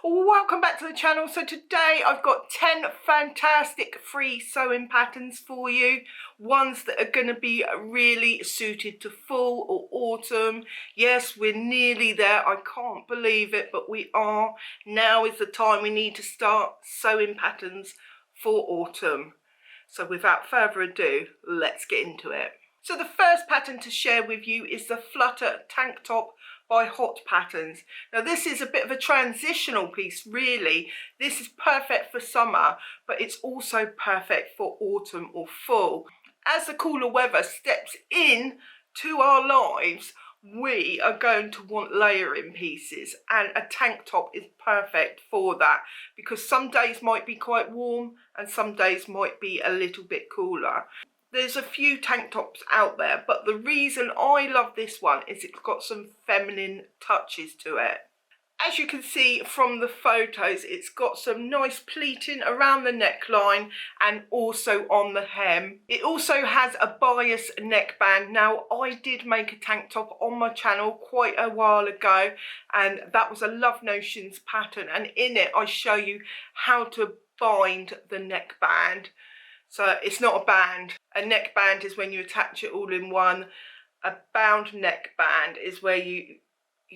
Welcome back to the channel. So today I've got 10 fantastic free sewing patterns for you. Ones that are going to be really suited to fall or autumn. Yes, we're nearly there. I can't believe it, but we are. Now is the time we need to start sewing patterns for autumn. So without further ado, let's get into it. So the first pattern to share with you is the Flutter Tank Top by Hot Patterns. Now this is a bit of a transitional piece really. This is perfect for summer, but it's also perfect for autumn or fall. As the cooler weather steps in to our lives, we are going to want layering pieces, and a tank top is perfect for that because some days might be quite warm and some days might be a little bit cooler. There's a few tank tops out there, but the reason I love this one is it's got some feminine touches to it. As you can see from the photos, it's got some nice pleating around the neckline and also on the hem. It also has a bias neckband. Now, I did make a tank top on my channel quite a while ago, and that was a Love Notions pattern, and in it I show you how to bind the neckband. So it's not a band. A neckband is when you attach it all in one. A bound neckband is where you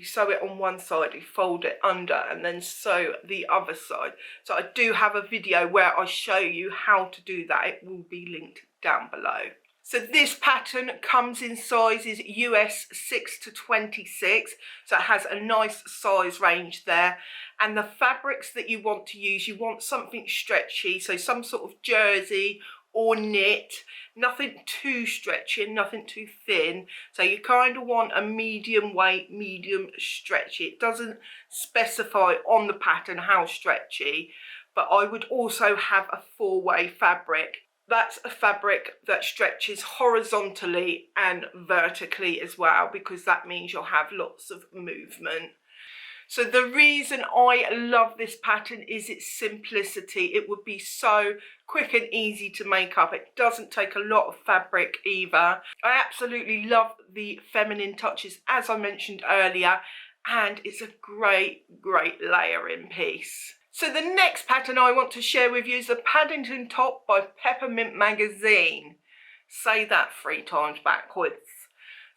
sew it on one side, you fold it under and then sew the other side. So I do have a video where I show you how to do that. It will be linked down below. So this pattern comes in sizes US 6 to 26, so it has a nice size range there. And the fabrics that you want to use, you want something stretchy, so some sort of jersey or knit, nothing too stretchy, nothing too thin. So you kind of want a medium weight, medium stretchy. It doesn't specify on the pattern how stretchy, but I would also have a 4-way fabric. That's a fabric that stretches horizontally and vertically as well, because that means you'll have lots of movement. So the reason I love this pattern is its simplicity. It would be so quick and easy to make up. It doesn't take a lot of fabric either. I absolutely love the feminine touches, as I mentioned earlier, and it's a great layering piece. So the next pattern I want to share with you is the Paddington Top by Peppermint Magazine. Say that 3 times backwards.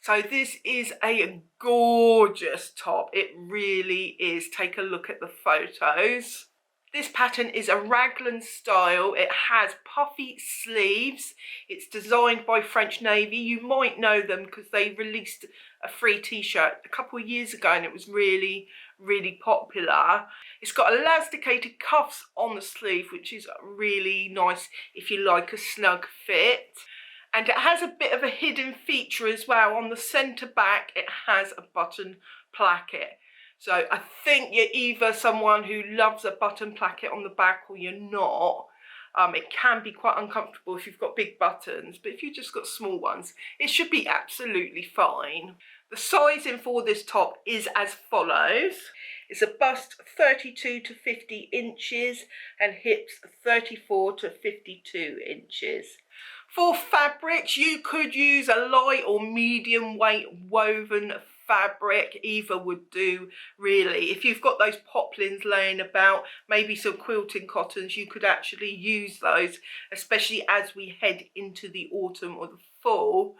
So this is a gorgeous top. It really is. Take a look at the photos. This pattern is a raglan style. It has puffy sleeves. It's designed by French Navy. You might know them because they released a free t-shirt a couple of years ago and it was really popular. It's got elasticated cuffs on the sleeve, which is really nice if you like a snug fit. And it has a bit of a hidden feature as well. On the centre back, it has a button placket. So I think you're either someone who loves a button placket on the back or you're not. It can be quite uncomfortable if you've got big buttons, but if you've just got small ones, it should be absolutely fine. The sizing for this top is as follows. It's a bust 32 to 50 inches and hips 34 to 52 inches. For fabrics, you could use a light or medium weight woven fabric. Either would do really. If you've got those poplins laying about, maybe some quilting cottons, you could actually use those, especially as we head into the autumn or the fall.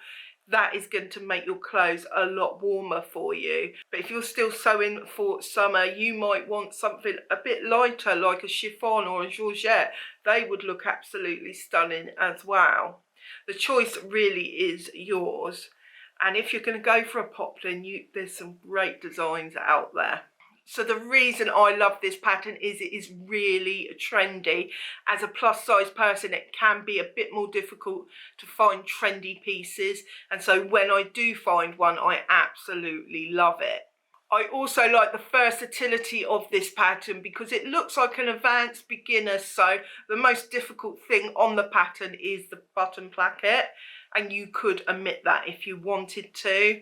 That is going to make your clothes a lot warmer for you. But if you're still sewing for summer, you might want something a bit lighter, like a chiffon or a georgette. They would look absolutely stunning as well. The choice really is yours. And if you're going to go for a poplin, there's some great designs out there. So the reason I love this pattern is it is really trendy. As a plus size person, it can be a bit more difficult to find trendy pieces. And so when I do find one, I absolutely love it. I also like the versatility of this pattern because it looks like an advanced beginner. So the most difficult thing on the pattern is the button placket. And you could omit that if you wanted to.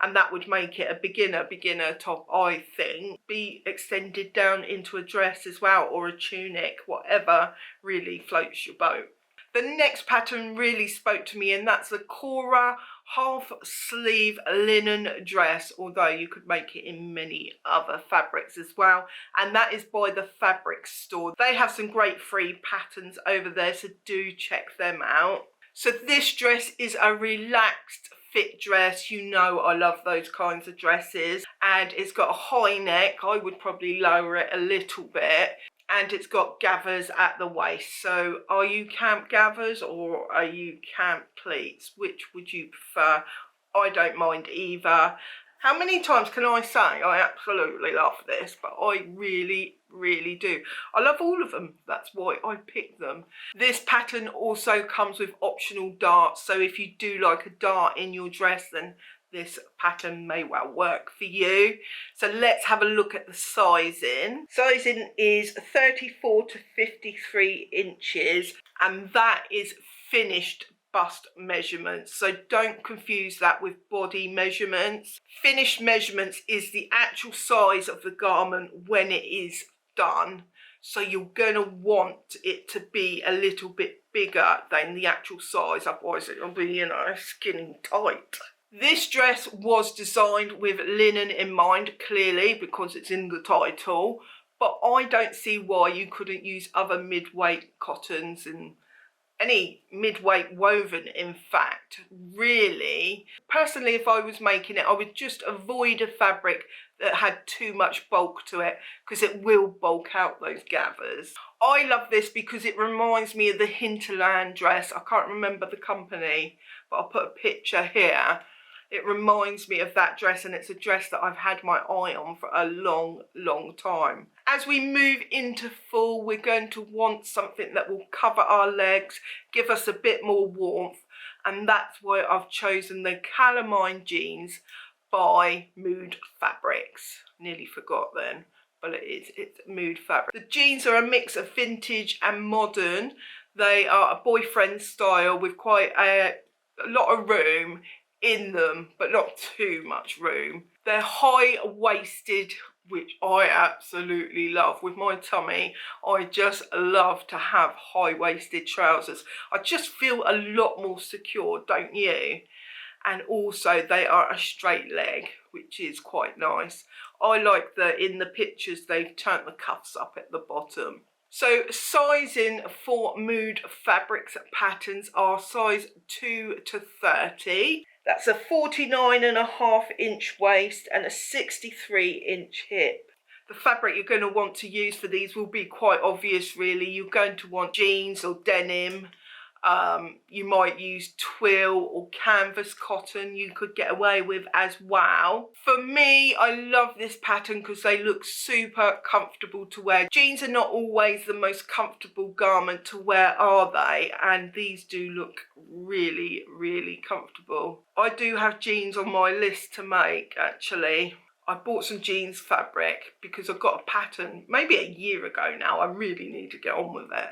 And that would make it a beginner top, I think. Be extended down into a dress as well, or a tunic, whatever really floats your boat. The next pattern really spoke to me, and that's the Cora half sleeve linen dress, although you could make it in many other fabrics as well, and that is by the Fabric Store. They have some great free patterns over there, so do check them out. So this dress is a relaxed fit dress. You know I love those kinds of dresses, and it's got a high neck. I would probably lower it a little bit, and it's got gathers at the waist. So are you camp gathers or are you camp pleats? Which would you prefer? I don't mind either. How many times can I say I absolutely love this, but I really, really do. I love all of them. That's why I picked them. This pattern also comes with optional darts. So if you do like a dart in your dress, then this pattern may well work for you. So let's have a look at the sizing. Sizing is 34 to 53 inches, and that is finished bust measurements, so don't confuse that with body measurements. Finished measurements is the actual size of the garment when it is done, so you're going to want it to be a little bit bigger than the actual size, otherwise it'll be, you know, skinny tight. This dress was designed with linen in mind, clearly, because it's in the title, but I don't see why you couldn't use other mid-weight cottons and any mid-weight woven. In fact, really, personally, if I was making it, I would just avoid a fabric that had too much bulk to it, because it will bulk out those gathers. I love this because it reminds me of the Hinterland dress. I can't remember the company, but I'll put a picture here. It reminds me of that dress, and it's a dress that I've had my eye on for a long, long time. As we move into fall, we're going to want something that will cover our legs, give us a bit more warmth, and that's why I've chosen the Calamine jeans by Mood Fabrics. Nearly forgot then, but it's Mood Fabric. The jeans are a mix of vintage and modern. They are a boyfriend style with quite a lot of room in them, but not too much room. They're high-waisted, which I absolutely love. With my tummy, I just love to have high-waisted trousers. I just feel a lot more secure, don't you? And also they are a straight leg, which is quite nice. I like that in the pictures they've turned the cuffs up at the bottom. So sizing for Mood Fabrics patterns are size 2 to 30. That's a 49.5-inch waist and a 63-inch hip. The fabric you're going to want to use for these will be quite obvious, really. You're going to want jeans or denim. You might use twill or canvas cotton you could get away with as well. For me, I love this pattern because they look super comfortable to wear. Jeans are not always the most comfortable garment to wear, are they? And these do look really, really comfortable. I do have jeans on my list to make, actually. I bought some jeans fabric because I've got a pattern maybe a year ago now. I really need to get on with it.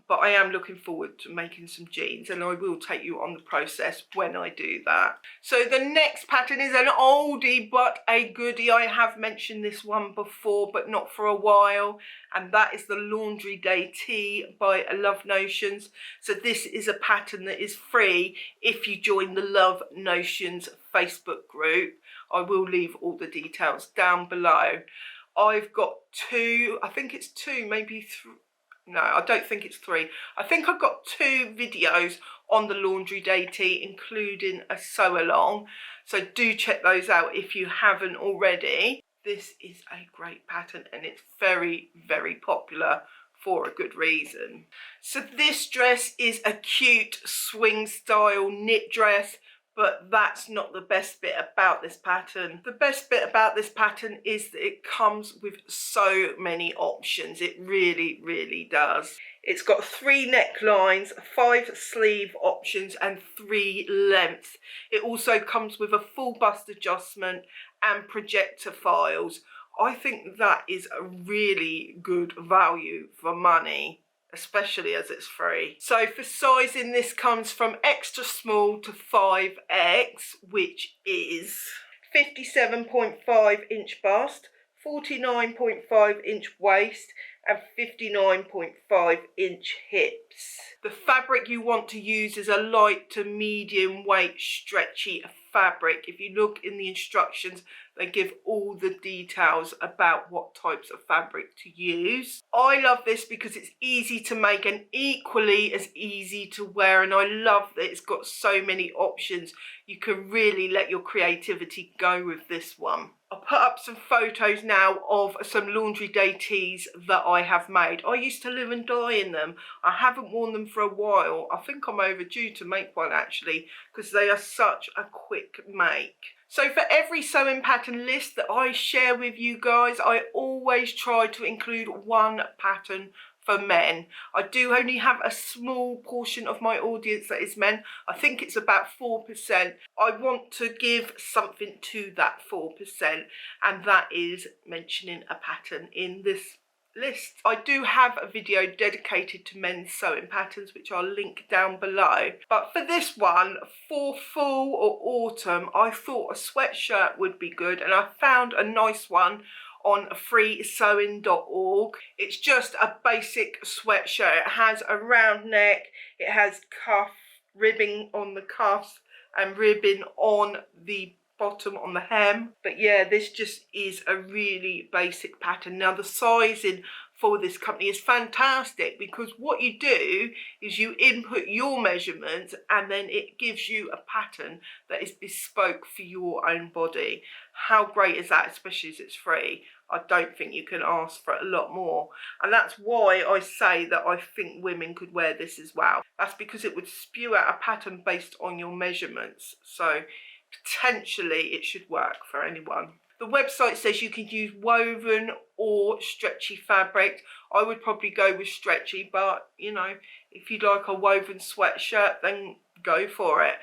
But I am looking forward to making some jeans, and I will take you on the process when I do that. So the next pattern is an oldie but a goodie. I have mentioned this one before, but not for a while, and that is the Laundry Day Tee by Love Notions. So this is a pattern that is free if you join the Love Notions Facebook group. I will leave all the details down below. I've got two, I think it's two, maybe three. No, I don't think it's three. I think I've got 2 videos on the Laundry Day Tee, including a sew along. So do check those out if you haven't already. This is a great pattern, and it's very, very popular for a good reason. So this dress is a cute swing style knit dress, but that's not the best bit about this pattern. The best bit about this pattern is that it comes with so many options. It really, really does. It's got 3 necklines, 5 sleeve options, and 3 lengths. It also comes with a full bust adjustment and projector files. I think that is a really good value for money, especially as it's free. So for sizing, this comes from extra small to 5X, which is 57.5 inch bust, 49.5-inch waist and 59.5-inch hips. The fabric you want to use is a light to medium weight stretchy fabric. If you look in the instructions, they give all the details about what types of fabric to use. I love this because it's easy to make and equally as easy to wear, and I love that it's got so many options. You can really let your creativity go with this one. I'll put up some photos now of some laundry day tees that I have made. I used to live and die in them. I haven't worn them for a while. I think I'm overdue to make one actually, because they are such a quick make. So for every sewing pattern list that I share with you guys, I always try to include one pattern for men. I do only have a small portion of my audience that is men. I think it's about 4%. I want to give something to that 4%, and that is mentioning a pattern in this list. I do have a video dedicated to men's sewing patterns, which I'll link down below. But for this one, for fall or autumn, I thought a sweatshirt would be good, and I found a nice one on freesewing.org. It's just a basic sweatshirt. It has a round neck, it has cuff, ribbing on the cuffs and ribbing on the bottom on the hem. But yeah, this just is a really basic pattern. Now the sizing for this company is fantastic, because what you do is you input your measurements and then it gives you a pattern that is bespoke for your own body. How great is that, especially as it's free? I don't think you can ask for a lot more, and that's why I say that I think women could wear this as well. That's because it would spew out a pattern based on your measurements, so potentially it should work for anyone. The website says you can use woven or stretchy fabric. I would probably go with stretchy, but you know, if you'd like a woven sweatshirt, then go for it.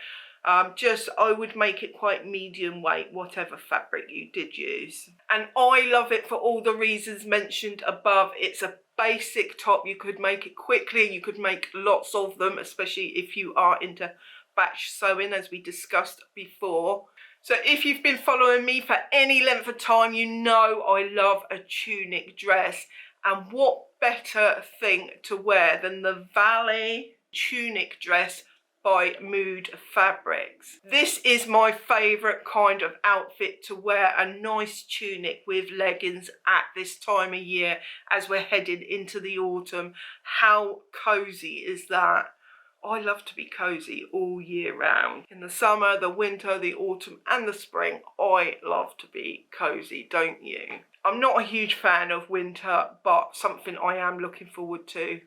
I would make it quite medium weight, whatever fabric you did use. And I love it for all the reasons mentioned above. It's a basic top. You could make it quickly, you could make lots of them, especially if you are into batch sewing, as we discussed before. So if you've been following me for any length of time, you know I love a tunic dress. And what better thing to wear than the Valley tunic dress by Mood Fabrics. This is my favourite kind of outfit to wear, a nice tunic with leggings at this time of year as we're heading into the autumn. How cosy is that? I love to be cosy all year round. In the summer, the winter, the autumn and the spring, I love to be cosy, don't you? I'm not a huge fan of winter, but something I am looking forward to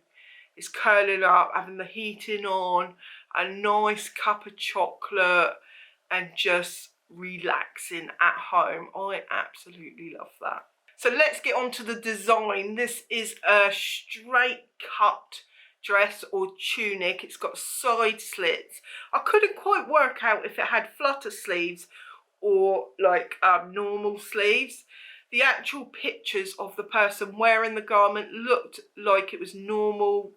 is curling up, having the heating on, a nice cup of chocolate and just relaxing at home. I absolutely love that. So let's get on to the design. This is a straight cut dress or tunic. It's got side slits. I couldn't quite work out if it had flutter sleeves or like normal sleeves. The actual pictures of the person wearing the garment looked like it was normal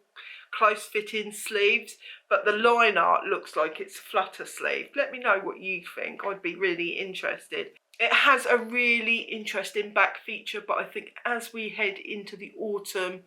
close fitting sleeves, but the line art looks like it's flutter sleeve. Let me know what you think. I'd be really interested. It has a really interesting back feature, but I think as we head into the autumn,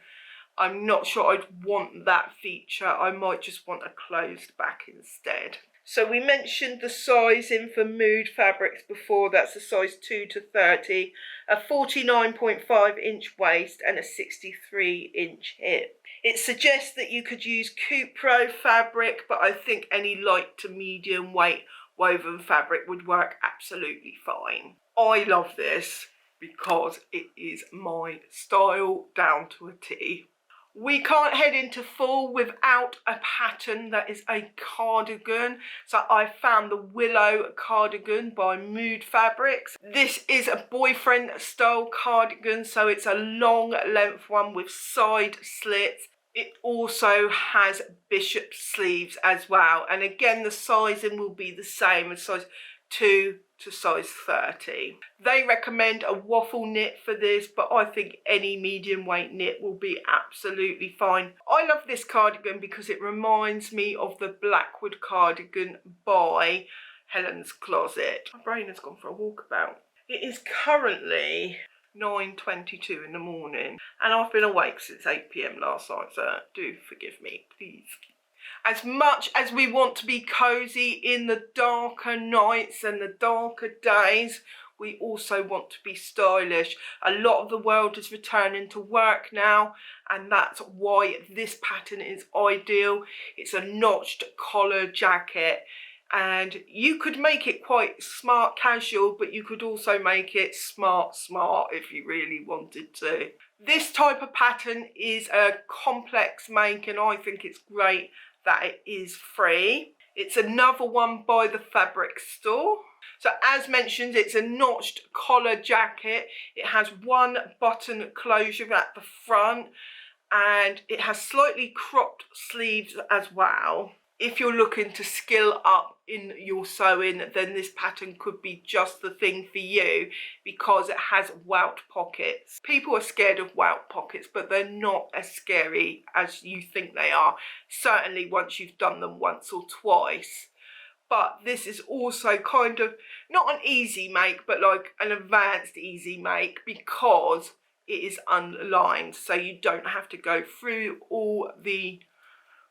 I'm not sure I'd want that feature. I might just want a closed back instead. So we mentioned the sizing for Mood Fabrics before. That's a size 2 to 30, a 49.5-inch waist and a 63-inch hip. It suggests that you could use Cupro fabric, but I think any light to medium weight woven fabric would work absolutely fine. I love this because it is my style down to a T. We can't head into fall without a pattern that is a cardigan. So I found the Willow cardigan by Mood Fabrics. This is a boyfriend style cardigan, so it's a long length one with side slits. It also has bishop sleeves as well. And again, the sizing will be the same as size 2 to size 30. They recommend a waffle knit for this, but I think any medium weight knit will be absolutely fine. I love this cardigan because it reminds me of the Blackwood cardigan by Helen's Closet. My brain has gone for a walkabout. It is currently 9:22 in the morning, and I've been awake since 8 p.m. last night, so do forgive me, please. As much as we want to be cozy in the darker nights and the darker days, we also want to be stylish. A lot of the world is returning to work now, and that's why this pattern is ideal. It's a notched collar jacket, and you could make it quite smart casual, but you could also make it smart if you really wanted to. This type of pattern is a complex make, and I think it's great that it is free. It's another one by the fabric store. So as mentioned, it's a notched collar jacket. It has one button closure at the front, and it has slightly cropped sleeves as well. If you're looking to skill up in your sewing, then this pattern could be just the thing for you because it has welt pockets. People are scared of welt pockets, but they're not as scary as you think they are, certainly once you've done them once or twice. But this is also kind of not an easy make, but like an advanced easy make, because it is unlined, so you don't have to go through all the,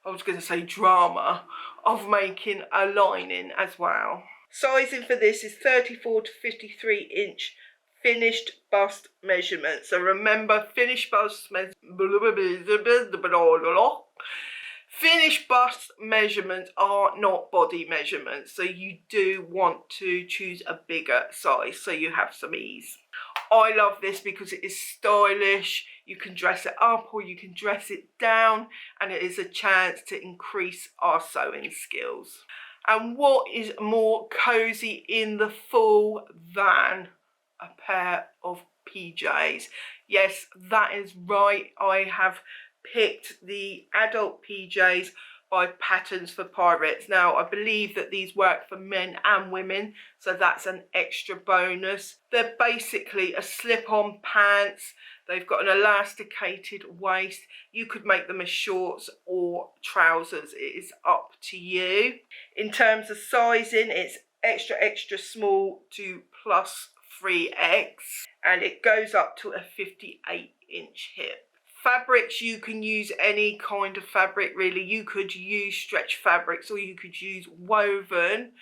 I was going to say, drama of making a lining as well. Sizing for this is 34 to 53 inch finished bust measurement. So remember, finished bust measurements are not body measurements, so you do want to choose a bigger size so you have some ease. I love this because it is stylish. You can dress it up or you can dress it down, and it is a chance to increase our sewing skills. And what is more cozy in the fall than a pair of PJs? Yes, that is right. I have picked the adult PJs by Patterns for Pirates. Now, I believe that these work for men and women, so that's an extra bonus. They're basically a slip-on pants. They've got an elasticated waist. You could make them as shorts or trousers. It is up to you. In terms of sizing, it's extra small to plus 3X, and it goes up to a 58 inch hip. Fabrics, you can use any kind of fabric really. You could use stretch fabrics or you could use woven.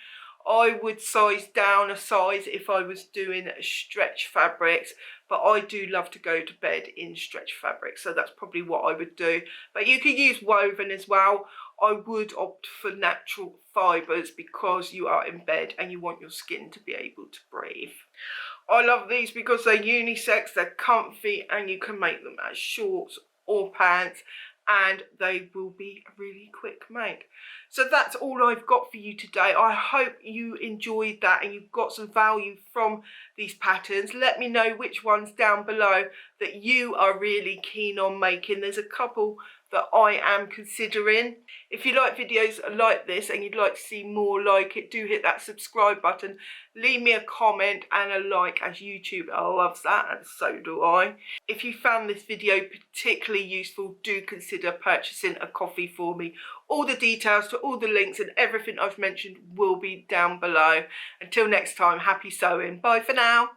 I would size down a size if I was doing stretch fabrics, but I do love to go to bed in stretch fabric, so that's probably what I would do. But you could use woven as well. I would opt for natural fibres because you are in bed and you want your skin to be able to breathe. I love these because they're unisex, they're comfy, and you can make them as shorts or pants, and they will be a really quick make. So that's all I've got for you today. I hope you enjoyed that and you've got some value from these patterns. Let me know which ones down below that you are really keen on making. There's a couple that I am considering. If you like videos like this and you'd like to see more like it, do hit that subscribe button. Leave me a comment and a like, as YouTube loves that, and so do I. If you found this video particularly useful, do consider purchasing a coffee for me. All the details to all the links and everything I've mentioned will be down below. Until next time, happy sewing. Bye for now.